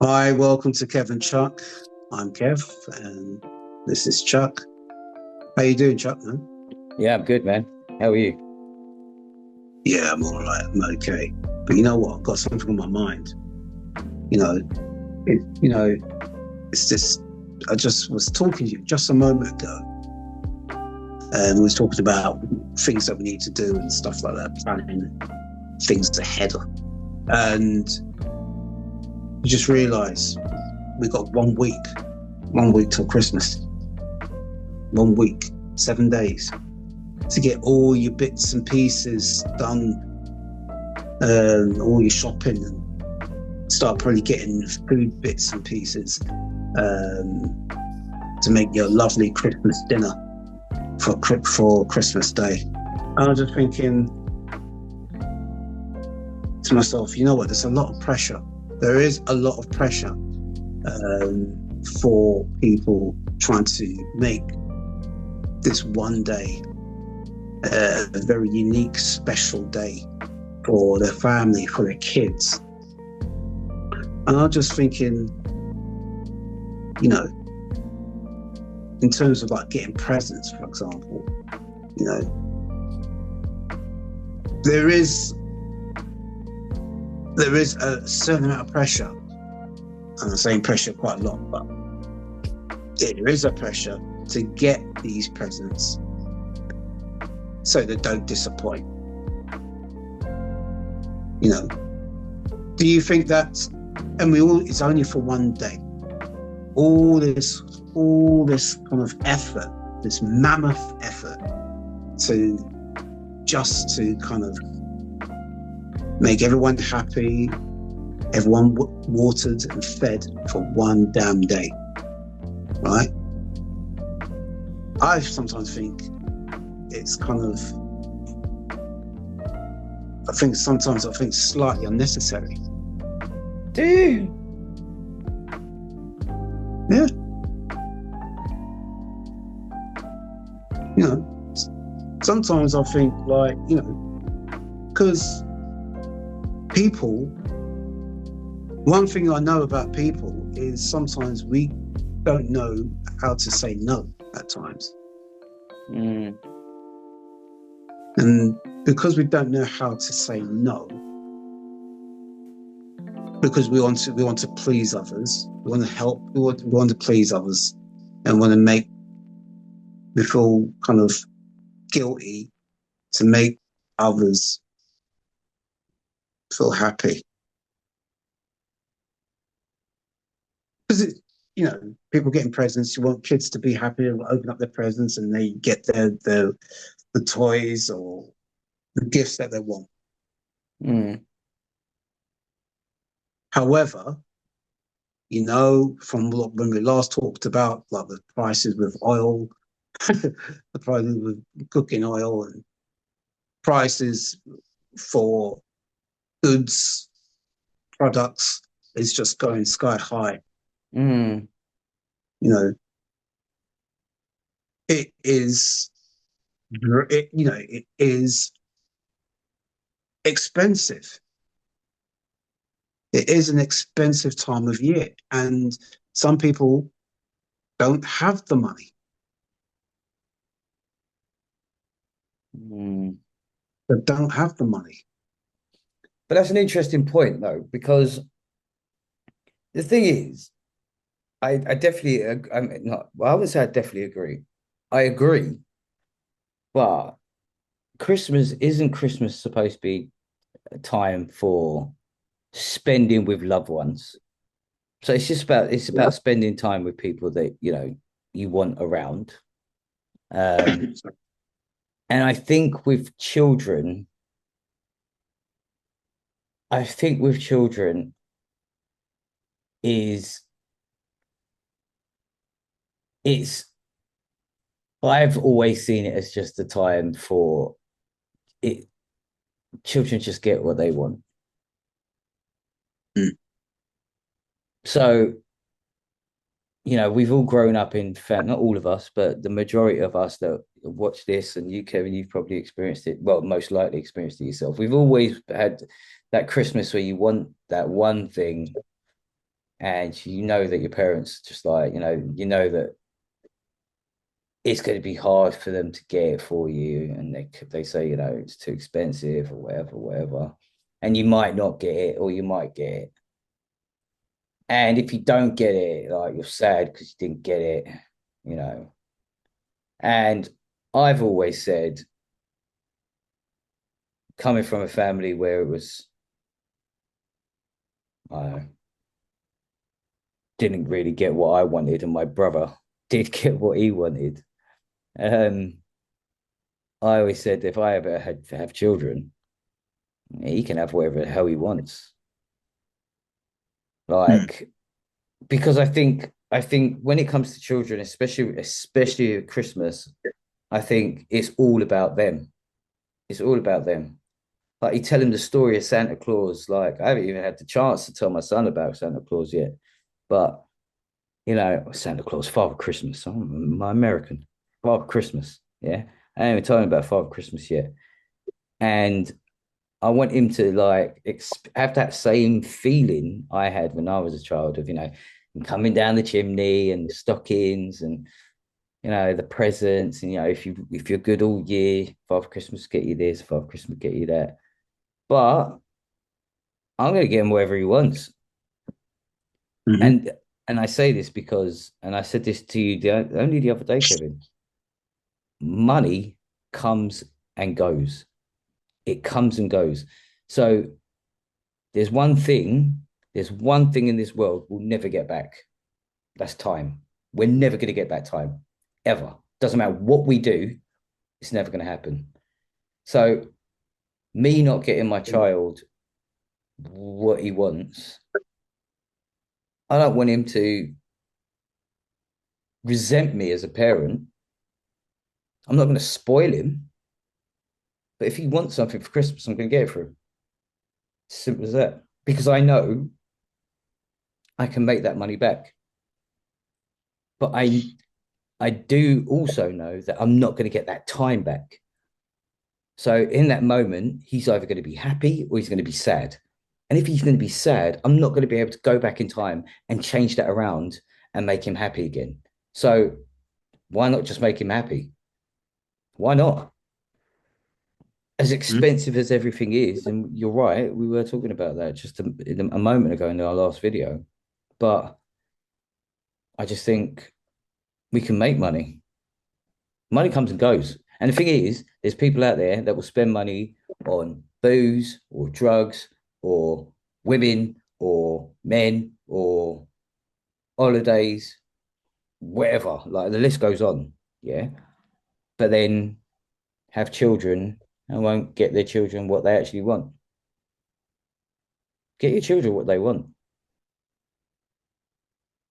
Hi, welcome to Kev and Chuck. I'm Kev, and this is Chuck. How you doing, Chuck, man? Yeah, I'm good, man. How are you? Yeah, I'm all right. I'm okay. But you know what? I've got something on my mind. You know, it's just. I just was talking to you just a moment ago, and we was talking about things that we need to do and stuff like that, planning things ahead. And you just realise we got 1 week till Christmas. 1 week, 7 days to get all your bits and pieces done, all your shopping, and start probably getting food bits and pieces to make your lovely Christmas dinner for Christmas Day. And I was just thinking to myself, you know what? There's a lot of pressure. There is a lot of pressure for people trying to make this one day a very unique, special day for their family, for their kids. And I'm just thinking, you know, in terms of like getting presents, for example, you know, there is a certain amount of pressure. And I'm saying pressure quite a lot, but there is a pressure to get these presents so they don't disappoint. You know, do you think that, and it's only for one day, all this kind of effort, this mammoth effort to kind of make everyone happy, everyone watered and fed for one damn day, right? I sometimes think it's kind of, I think slightly unnecessary. Do you? Yeah. You know, sometimes I think like, you know, because people, one thing I know about people is sometimes we don't know how to say no at times. And because we don't know how to say no, because we want to please others, we want to help, we want to please others, and we feel kind of guilty to make others feel happy. Because you know, people getting presents, you want kids to be happy and open up their presents, and they get the toys or the gifts that they want. However, you know, from when we last talked about like the prices with oil, the prices with cooking oil, and prices for goods, products is just going sky high. You know, it is expensive. It is an expensive time of year, and some people don't have the money. They don't have the money. But that's an interesting point, though, because the thing is, I definitely, I'm not, well, I wouldn't say I definitely agree. I agree, but isn't Christmas supposed to be a time for spending with loved ones? So it's about spending time with people that, you know, you want around. And I think with children, is it's I've always seen it as just a time for it. Children just get what they want. So, you know, we've all grown up in fact, not all of us, but the majority of us that watch this, and you, Kevin, you've probably experienced it. Well, most likely experienced it yourself. We've always had that Christmas where you want that one thing, and you know that your parents just like, you know that it's going to be hard for them to get it for you, and they say, it's too expensive or whatever, and you might not get it or you might get it. And if you don't get it, like, you're sad because you didn't get it, you know. And I've always said, coming from a family where it was, I didn't really get what I wanted, and my brother did get what he wanted. Um, I always said, if I ever had to have children, he can have whatever the hell he wants. Mm. Like, because I think when it comes to children, especially at Christmas, I think it's all about them. It's all about them. Like, you tell him the story of Santa Claus. Like, I haven't even had the chance to tell my son about Santa Claus yet. But, Santa Claus, Father Christmas. I'm my American. Father Christmas. Yeah. I ain't even telling him about Father Christmas yet. And I want him to like have that same feeling I had when I was a child of, coming down the chimney and the stockings and, the presents. And, if you're good all year, Father Christmas get you this, Father Christmas get you that. But I'm going to get him whatever he wants. Mm-hmm. And I say this because, and I said this to you only the other day, Kevin, money comes and goes. It comes and goes. So there's one thing, in this world we'll never get back. That's time. We're never going to get back time, ever. Doesn't matter what we do, it's never going to happen. So me not getting my child what he wants, I don't want him to resent me as a parent. I'm not going to spoil him. But if he wants something for Christmas, I'm going to get it for him. Simple as that. Because I know I can make that money back. But I do also know that I'm not going to get that time back. So in that moment, he's either going to be happy or he's going to be sad. And if he's going to be sad, I'm not going to be able to go back in time and change that around and make him happy again. So why not just make him happy? Why not? As Mm. expensive as everything is, and you're right, we were talking about that just a moment ago in our last video. But I just think we can make money. Money comes and goes. And the thing is, there's people out there that will spend money on booze or drugs or women or men or holidays, whatever. Like, the list goes on. Yeah. But then have children and won't get their children what they actually want. Get your children what they want.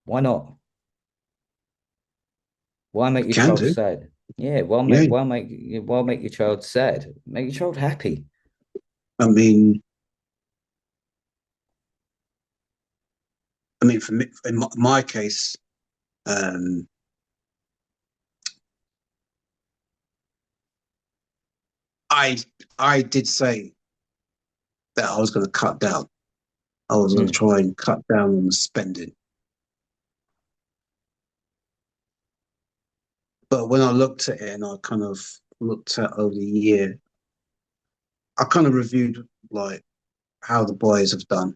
Why not? Why make your Can child do. sad? Yeah, Yeah. why make your child sad? Make your child happy. I mean, for me, in my case, um, I I did say that I was going to cut down. I was going to Mm, try and cut down on the spending. But when I looked at it and I kind of looked at over the year, I kind of reviewed like how the boys have done,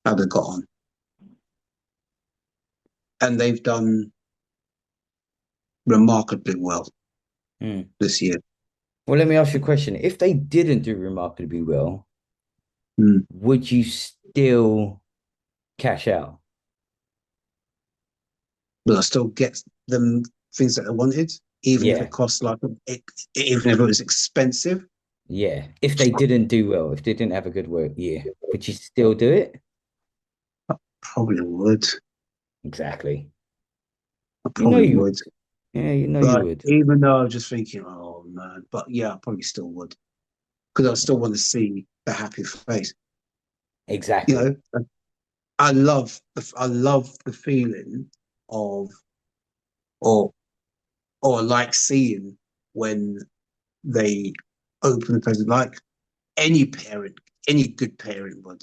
how they got on, and they've done remarkably well mm. this year. Well, let me ask you a question. If they didn't do remarkably well, Mm. would you still cash out? But I still get them things that I wanted, even if Yeah, it costs even if it was expensive. yeah. If they didn't do well, if they didn't have a good work year, would you still do it? Probably would. Exactly. I You know probably you, would. yeah, you know you But would. even though I was just thinking, oh man, but yeah, I probably still would because I still want to see the happy face. You Exactly. know, I love the feeling of or like seeing when they open the present, like any parent, any good parent would.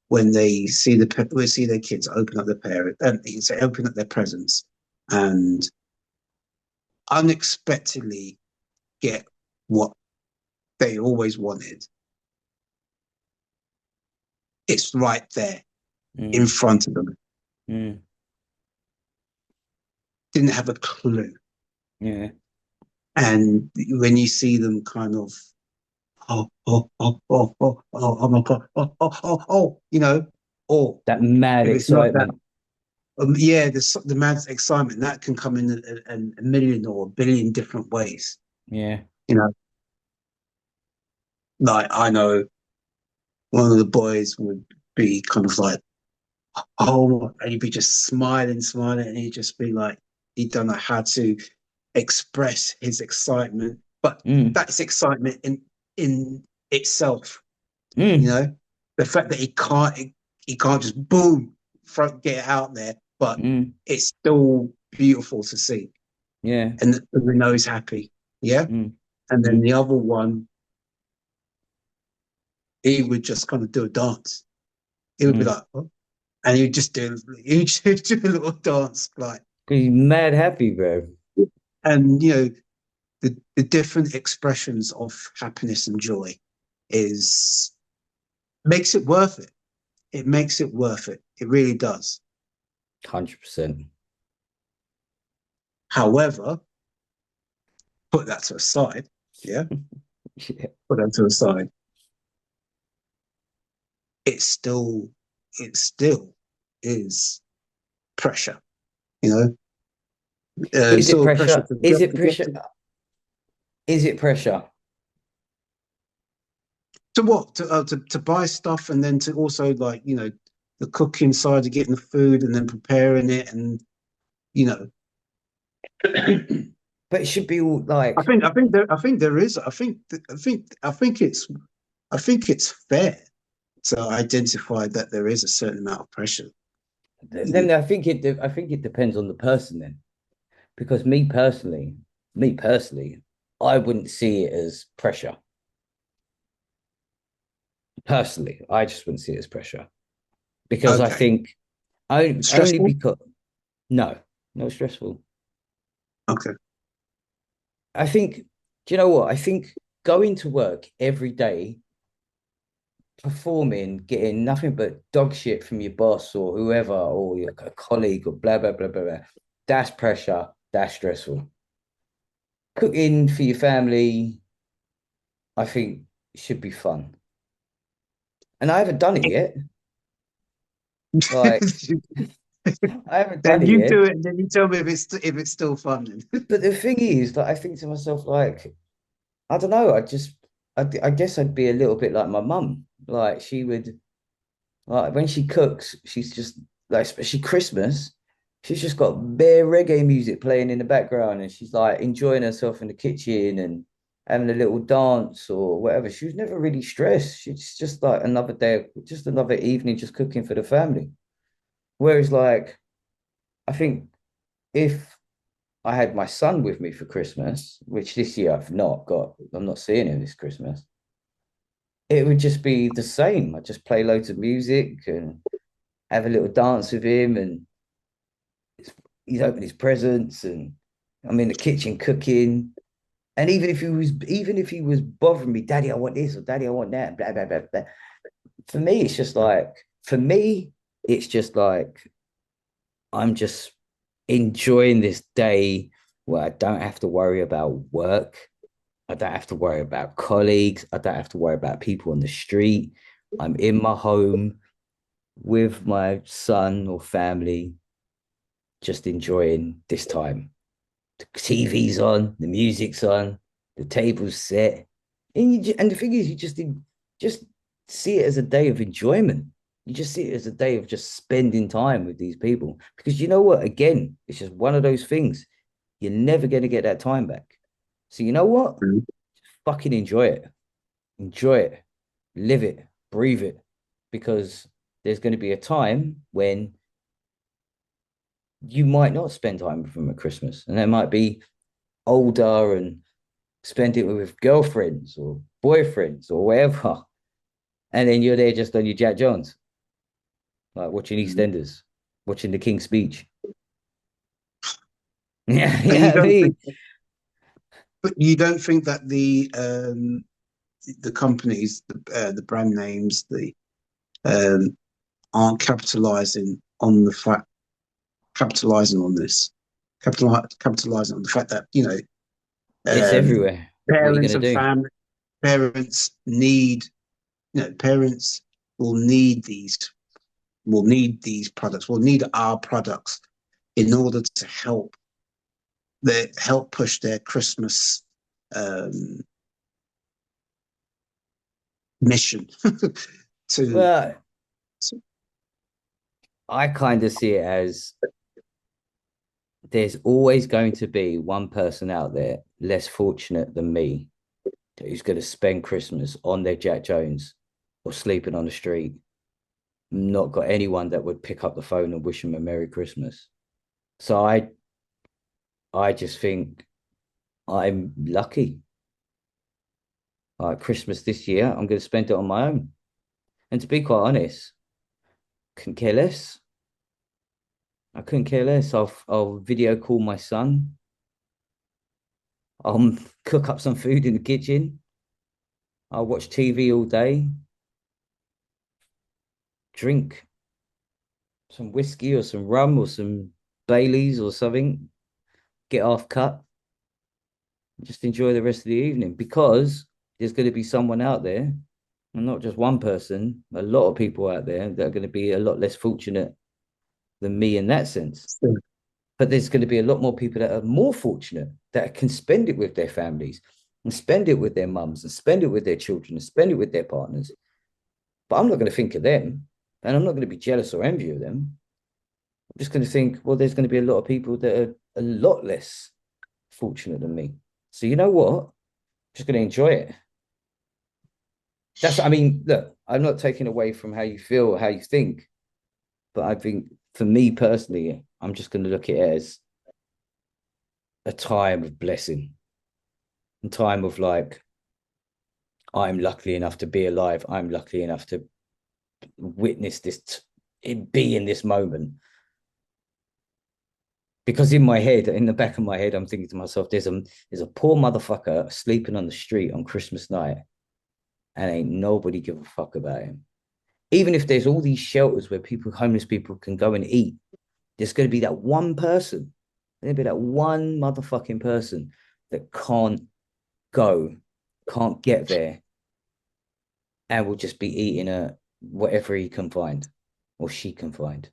when they see we see their kids open up their parent, say open up their presents, and unexpectedly get what they always wanted. It's right there in Mm, front of them. mm, Didn't have a clue. yeah. And when you see them kind of, oh my God, or That mad if it's not that, excitement. yeah, the mad excitement that can come in a million or a billion different ways. Yeah. You know, like I know one of the boys would be kind of like, oh, and he'd be just smiling, smiling, and he'd just be like, he don't know how to express his excitement, but Mm, that's excitement in itself. You mm, know, the fact that he can't just boom, get it out there, but mm, it's still beautiful to see, yeah. and we know he's happy. Yeah, Mm, and then mm, the other one, he would just kind of do a dance. He would be mm. like, oh, and he'd just do a little dance, like, Because he's mad happy, bro. and the different expressions of happiness and joy is makes it worth it. It makes it worth it. It really does. 100%. However, put that to a side. Yeah, Yeah. put that to a side. It's still, it still is pressure. You know, Is it still pressure pressure? to Is it to get pressure? Is it pressure? to what to buy stuff and then to also like the cooking side of getting the food and then preparing it and you know But it should be all like, I think there is I think it's fair to identify that there is a certain amount of pressure. then I think it depends on the person then. Because me personally, I wouldn't see it as pressure. Personally, I just wouldn't see it as pressure because I Okay, think only stressful. because no, no stressful. Okay, I think, do you know what? I think going to work every day, performing, getting nothing but dog shit from your boss or whoever or your colleague or blah blah blah blah blah. That's pressure. That's stressful. Cooking for your family, I think should be fun. And I haven't done it yet. Like I haven't done then it you yet. do it and then you tell me if it's still fun. Then. But the thing is, like I think to myself, like, I don't know, I guess I'd be a little bit like my mum. Like she would like when she cooks, she's just like especially Christmas, she's just got bare reggae music playing in the background and she's like enjoying herself in the kitchen and having a little dance or whatever. She was never really stressed. She's just like another day, just another evening just cooking for the family. Whereas like I think if I had my son with me for Christmas, which this year I've not got. I'm not seeing him this Christmas. It would just be the same. I just play loads of music and have a little dance with him, and he's opening his presents, and I'm in the kitchen cooking. And even if he was bothering me, Daddy, I want this, or Daddy, I want that, blah blah blah blah. For me, it's just like for me, it's just like I'm just enjoying this day where I don't have to worry about work. I don't have to worry about colleagues. I don't have to worry about people on the street. I'm in my home with my son or family, just enjoying this time. The TV's on, the music's on, the table's set. And the thing is, just see it as a day of enjoyment. You just see it as a day of just spending time with these people. Because you know what? Again, it's just one of those things. You're never going to get that time back. So you know what? Fucking enjoy it, live it, breathe it, because there's going to be a time when you might not spend time with them at Christmas, and they might be older and spend it with girlfriends or boyfriends or whatever, and then you're there just on your Jack Jones. like watching Mm. EastEnders, watching the King's Speech. Yeah, And you yeah. I don't think, mean, but you don't think that the companies, the brand names, the um, aren't capitalizing on this, capitalizing on the fact that it's um, everywhere. What are you parents gonna and do? family parents need parents will need these products, will need our products in order to help push their Christmas um, mission to, Well, I kind of see it as there's always going to be one person out there less fortunate than me who's going to spend Christmas on their Jack Jones or sleeping on the street. Not got anyone that would pick up the phone and wish them a Merry Christmas. So I just think I'm lucky. Like Christmas this year, I'm going to spend it on my own. And to be quite honest, couldn't care less. I couldn't care less. I'll video call my son. I'll cook up some food in the kitchen. I'll watch TV all day. Drink some whiskey or some rum or some Baileys or something. Get half cut. Just enjoy the rest of the evening because there's going to be someone out there, and not just one person, a lot of people out there that are going to be a lot less fortunate than me in that sense. But there's going to be a lot more people that are more fortunate that can spend it with their families and spend it with their mums and spend it with their children and spend it with their partners. But I'm not going to think of them and I'm not going to be jealous or envy of them. I'm just going to think, well, there's going to be a lot of people that are a lot less fortunate than me. So you know what? I'm just going to enjoy it. I mean, look, I'm not taking away from how you feel or how you think, but I think for me personally, I'm just going to look at it as a time of blessing, a time of like, I'm lucky enough to be alive. I'm lucky enough to witness this, be in this moment. Because in my head, in the back of my head, I'm thinking to myself, there's a poor motherfucker sleeping on the street on Christmas night, and ain't nobody give a fuck about him. Even if there's all these shelters where homeless people can go and eat, there's going to be that one person. There'll be that one motherfucking person that can't go, can't get there, and will just be eating whatever he can find or she can find.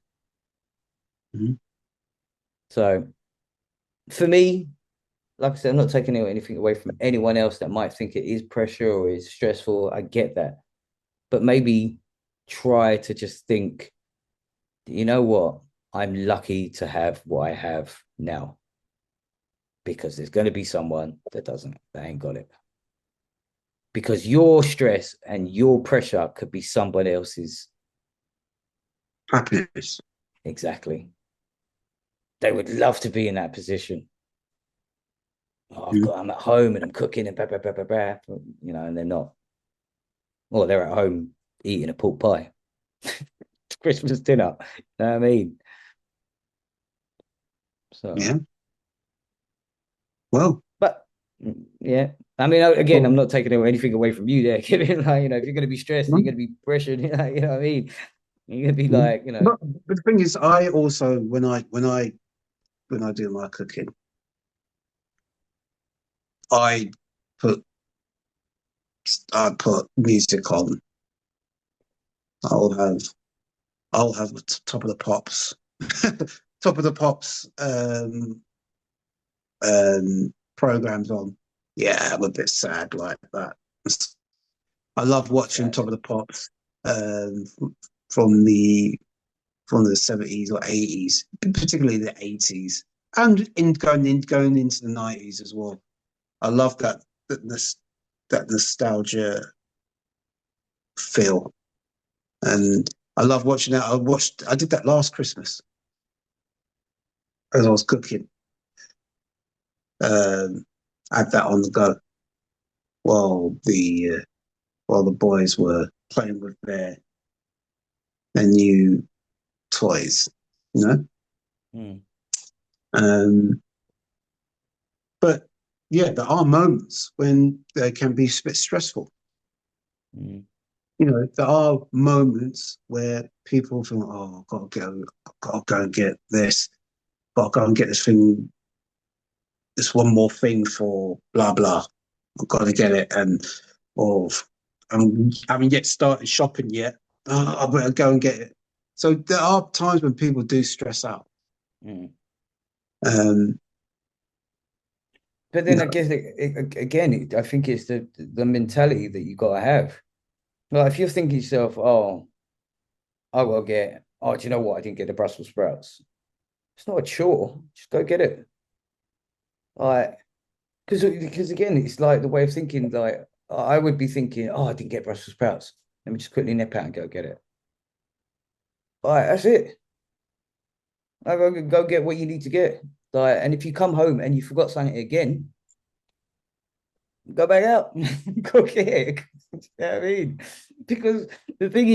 mm-hmm. So for me, like I said, I'm not taking anything away from anyone else that might think it is pressure or is stressful. I get that. But maybe try to just think, you know what? I'm lucky to have what I have now because there's going to be someone that doesn't, that ain't got it. Because your stress and your pressure could be somebody else's. Happiness. Exactly. They would love to be in that position. Oh, Mm-hmm. I'm at home and I'm cooking and blah, blah, blah, blah, blah, and they're not. Or they're at home eating a pork pie. Christmas dinner. You know what I mean? So, Yeah. Well, but yeah. I mean, again, I'm well, not taking anything away from you there, Kevin. Like, if you're going to be stressed, you're mm, going to be pressured, you know what I mean? You're going to be mm. like, But the thing is, I also when I do my cooking, I put I put music on. I'll have top of the pops, top of the pops programs on. Yeah, I'm a bit sad like that. I love watching sad. Top of the Pops um, from the 70s or 80s, particularly the 80s, and going into the 90s as well. I love that nostalgia feel, and I love watching that. I did that last Christmas as I was cooking. Had that on the go while the boys were playing with their new toys, you know. Mm. But yeah, there are moments when they can be a bit stressful. Mm. You know, there are moments where people think, "Oh, I've got to go and get this, got to go and get this thing, this one more thing for blah blah. I've got to get it," and or I haven't yet started shopping yet. Oh, I better go and get it. So there are times when people do stress out. Mm. Um, But you then I know, guess I think it's the mentality that you got to have. Like if you're thinking to yourself, oh, do you know what? I didn't get the Brussels sprouts. It's not a chore. Just go get it. Like, because again, it's like the way of thinking. Like, I would be thinking, oh, I didn't get Brussels sprouts. Let me just quickly nip out and go get it. Like, that's it. Like, go get what you need to get. Like, and if you come home and you forgot something again, go back out, go get it. You know what I mean? Because the thing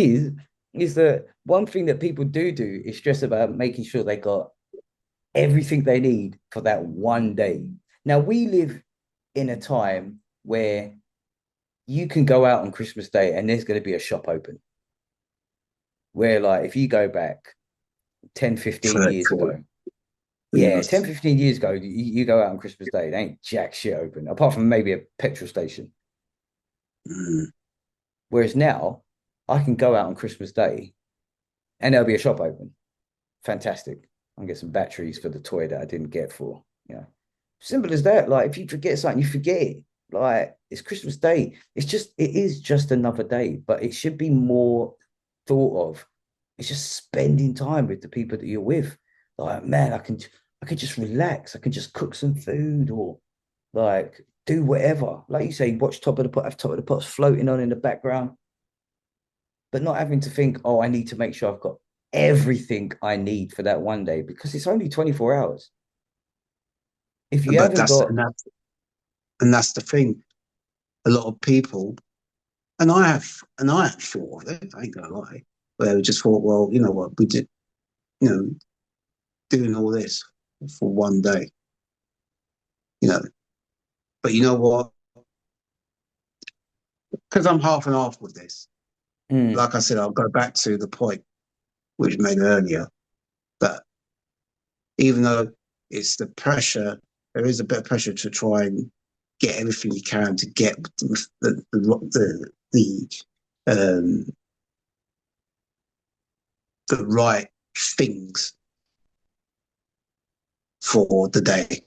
is that one thing that people do is stress about making sure they got everything they need for that one day. Now we live in a time where you can go out on Christmas Day and there's going to be a shop open. Where like if you go back 10, 15 years for ago, yeah, yes. 10, 15 years ago, you go out on Christmas Day, there ain't jack shit open, apart from maybe a petrol station. Mm. Whereas now, I can go out on Christmas Day and there'll be a shop open. Fantastic. I can get some batteries for the toy that I didn't get for, you know. Simple as that. Like if you forget something, you forget it. Like it's Christmas Day. It is just another day, but it should be more thought of. It's just spending time with the people that you're with. Like, man, I can just relax. I can just cook some food or like do whatever. Like you say, watch Top of the Pot, have Top of the Pots floating on in the background, but not having to think, oh, I need to make sure I've got everything I need for that one day because it's only 24 hours. If you But haven't got, that's the thing. A lot of people, and I have thought of it. I ain't gonna lie. Where we just thought, well, you know what, we did, you know, doing all this for one day, you know. But you know what? Because I'm half and half with this. mm, Like I said, I'll go back to the point which made earlier that even though it's the pressure, there is a bit of pressure to try and get everything you can to get um, the right things for the day,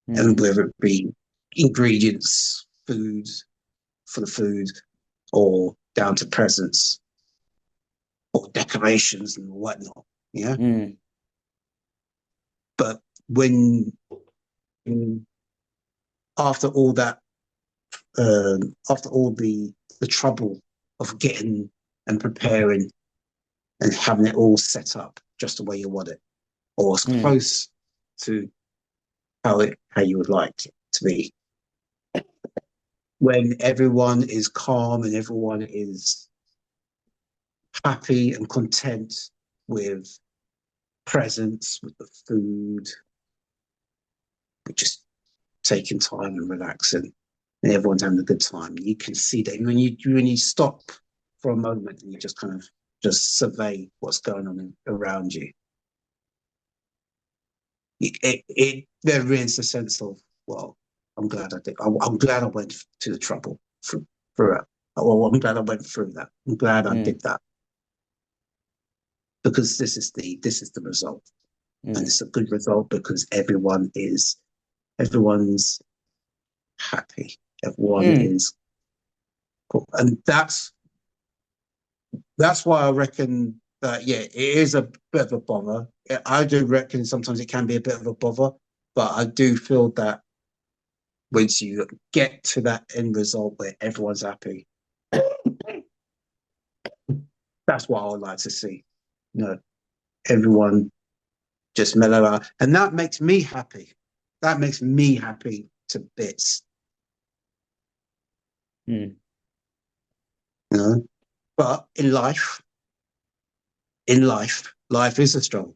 and mm, whether it be ingredients, food for the food, or down to presents or decorations and whatnot. Yeah, mm, but when after all that, after all the trouble of getting and preparing and having it all set up just the way you want it, or as mm, close to how you would like it to be, when everyone is calm and everyone is happy and content with presents, with the food, with just taking time and relaxing, and everyone's having a good time. You can see that when you stop for a moment and you just kind of just survey what's going on around you. There is a sense of, well, I'm glad I did. I'm glad I went to the trouble for it. Well, I'm glad I went through that. I'm glad I mm, did that because this is the result, and mm, it's a good result because everyone's happy. Everyone mm, is cool, and that's why I reckon that yeah, it is a bit of a bother. I do reckon sometimes it can be a bit of a bother, but I do feel that once you get to that end result where everyone's happy, that's what I would like to see. You know, everyone just mellow out, and that makes me happy. That makes me happy to bits. mm, You know, but in life, life is a struggle.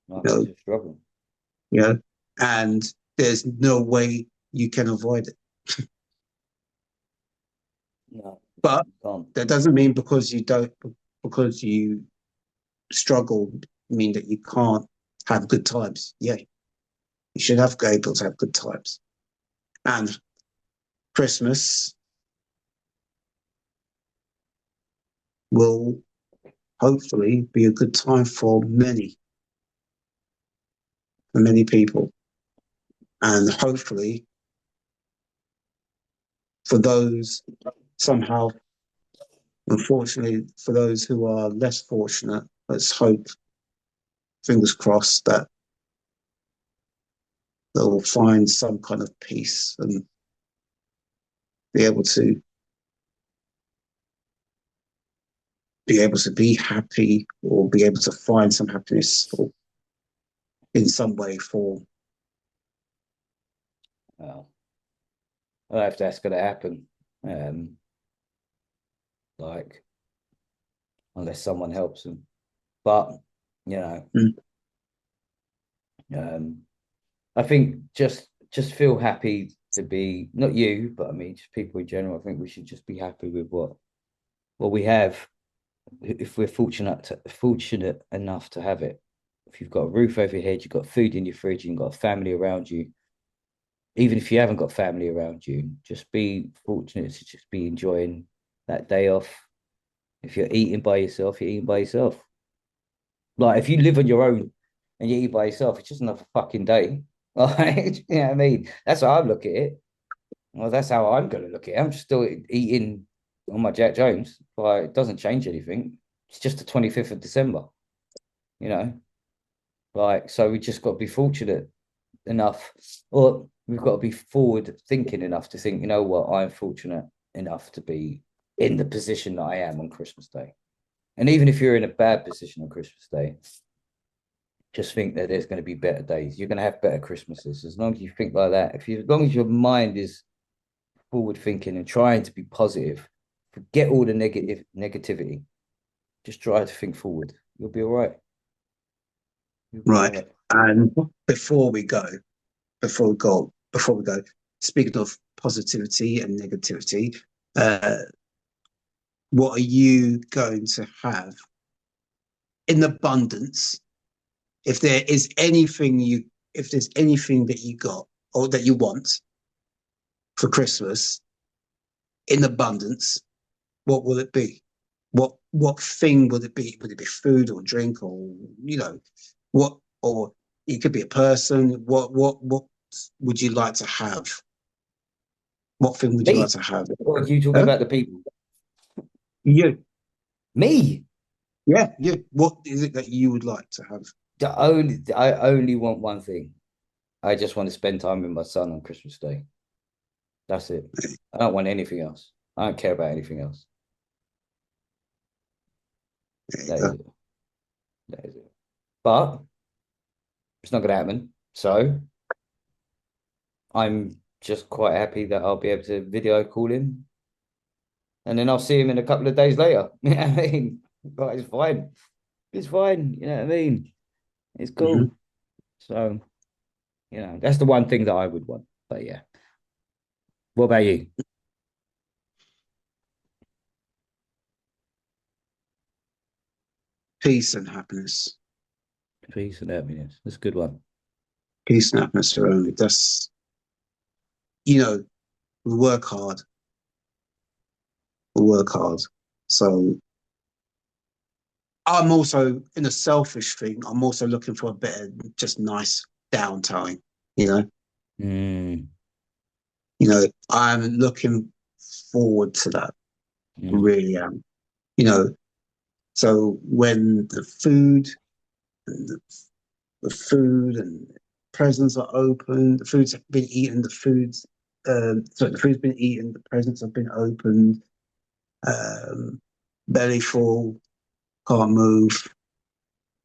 Life You know, is a struggle. you know, and there's no way you can avoid it. No, But you can't. that doesn't mean because you struggle, mean that you can't have good times. Yeah, you should have able to have good times. And Christmas will hopefully be a good time for many people. And hopefully for those somehow, unfortunately, for those who are less fortunate, let's hope, fingers crossed, that they'll find some kind of peace and be able to be happy or be able to find some happiness or in some way form. Well, I don't know if that's going to happen. Like, unless someone helps them. But, you know, Mm. I think just feel happy to be, not you, but I mean, just people in general. I think we should just be happy with what we have. If we're fortunate enough to have it. If you've got a roof over your head, you've got food in your fridge, you've got a family around you. Even if you haven't got family around you, just be fortunate to just be enjoying that day off. If you're eating by yourself, you're eating by yourself. Like if you live on your own and you eat by yourself, it's just another fucking day. Like, you know what I mean? That's how I look at it. Well, that's how I'm going to look at it. I'm just still eating on my Jack Jones. Like, it doesn't change anything. It's just the 25th of December, you know? Like, so we just got to be fortunate enough, or we've got to be forward thinking enough to think, you know what, I'm fortunate enough to be in the position that I am on Christmas Day. And even if you're in a bad position on Christmas Day, just think that there's going to be better days. You're going to have better Christmases. As long as you think like that, as long as your mind is forward thinking and trying to be positive, forget all the negativity. Just try to think forward. You'll be all right. You'll be all Right. right. And before we go, speaking of positivity and negativity, uh, what are you going to have in abundance? If there is anything if there's anything that you got or that you want for Christmas in abundance, what will it be? What thing would it be? Would it be food or drink or what? Or it could be a person. What would you like to have? What thing would you like Me? to have? Or are you talking Huh? about the people? You, Me? yeah, you. What is it that you would like to have? I only want one thing. I just want to spend time with my son on Christmas Day. That's it. I don't want anything else. I don't care about anything else. There you That is go. it. That is it. But it's not going to happen. So I'm just quite happy that I'll be able to video call him, and then I'll see him in a couple of days later. You know what I mean? But it's fine. It's fine. You know what I mean? It's Mhm. cool. So, that's the one thing that I would want. But yeah. What about you? Peace and happiness. Peace and happiness. That's a good one. Peace and happiness are only. That's you know we work hard. We work hard. So I'm also in a selfish thing. I'm also looking for a bit of just nice downtime. You know, Mm, I'm looking forward to that. mm. Really am. You know, so when and the food and presents are open, the food's been eaten, the food's been eaten, the presents have been opened, um, belly full, can't move,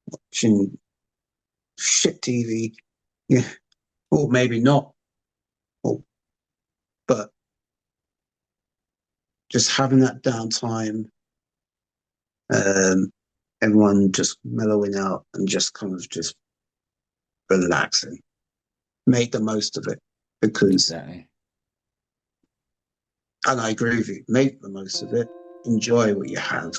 watching shit TV, yeah, or maybe not, or, but just having that downtime, everyone just mellowing out and just kind of just relaxing. Make the most of it, because, Exactly. and I agree with you, make the most of it, enjoy what you have.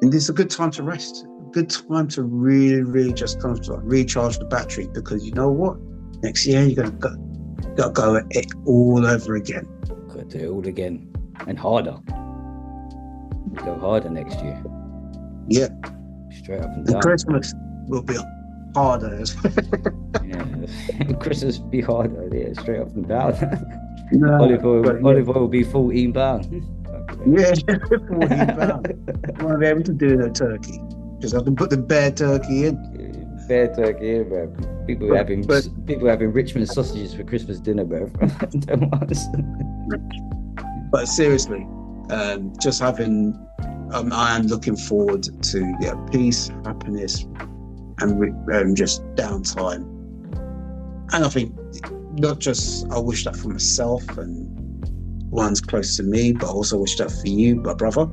And it's a good time to rest, a good time to really, really just kind of like recharge the battery, because you know what? Next year, you're going to go at it all over again. Got to do it all again, and harder. We go harder next year. Yeah. Straight up and And down. Christmas will be harder. Yeah. Christmas be harder, yeah, straight up and down. No, Olive yeah. oil will be £14. Yeah, £14. I won't be able to do no turkey, because I can put the bare turkey in. Bare turkey, yeah, bro. People having Richmond sausages for Christmas dinner, bro. But seriously, just having, I am looking forward to peace, happiness, and just downtime. And I think not just, I wish that for myself and ones close to me, but I also wish that for you, my brother,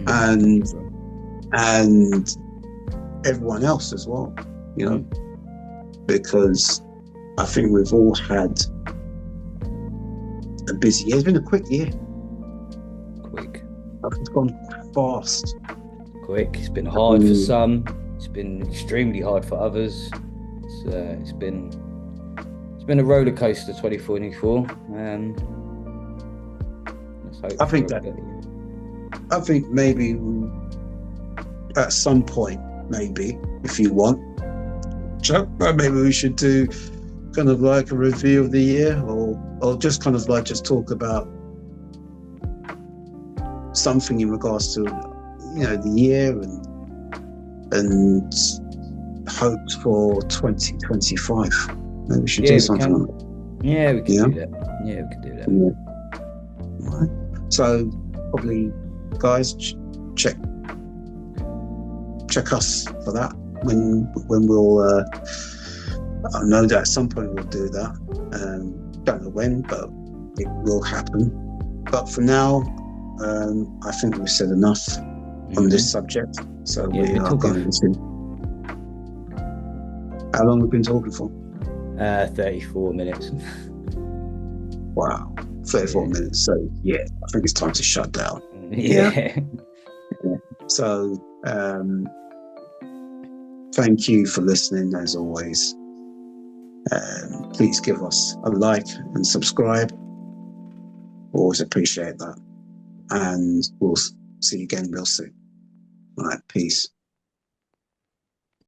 and everyone else as well, because I think we've all had a busy year. It's been a quick year. Quick. It's gone fast. Quick. It's been hard for some. It's been extremely hard for others. It's been a roller coaster 2024. I think maybe at some point, maybe if you want, maybe we should do kind of like a review of the year, or just kind of like just talk about something in regards to the year and hopes for 2025. Maybe we should do something like that. Yeah, we can do that. Yeah, we can do that. Yeah. Right. So probably, guys, check us for that when we'll. I know that at some point we'll do that. Don't know when, but it will happen. But for now, I think we've said enough on this subject. So we are going to. How long have we been talking for? 34 minutes. Wow, 34 minutes. So I think it's time to shut down. Yeah. So thank you for listening, as always. Please give us a like and subscribe. Always appreciate that. And we'll see you again real soon. All right, peace.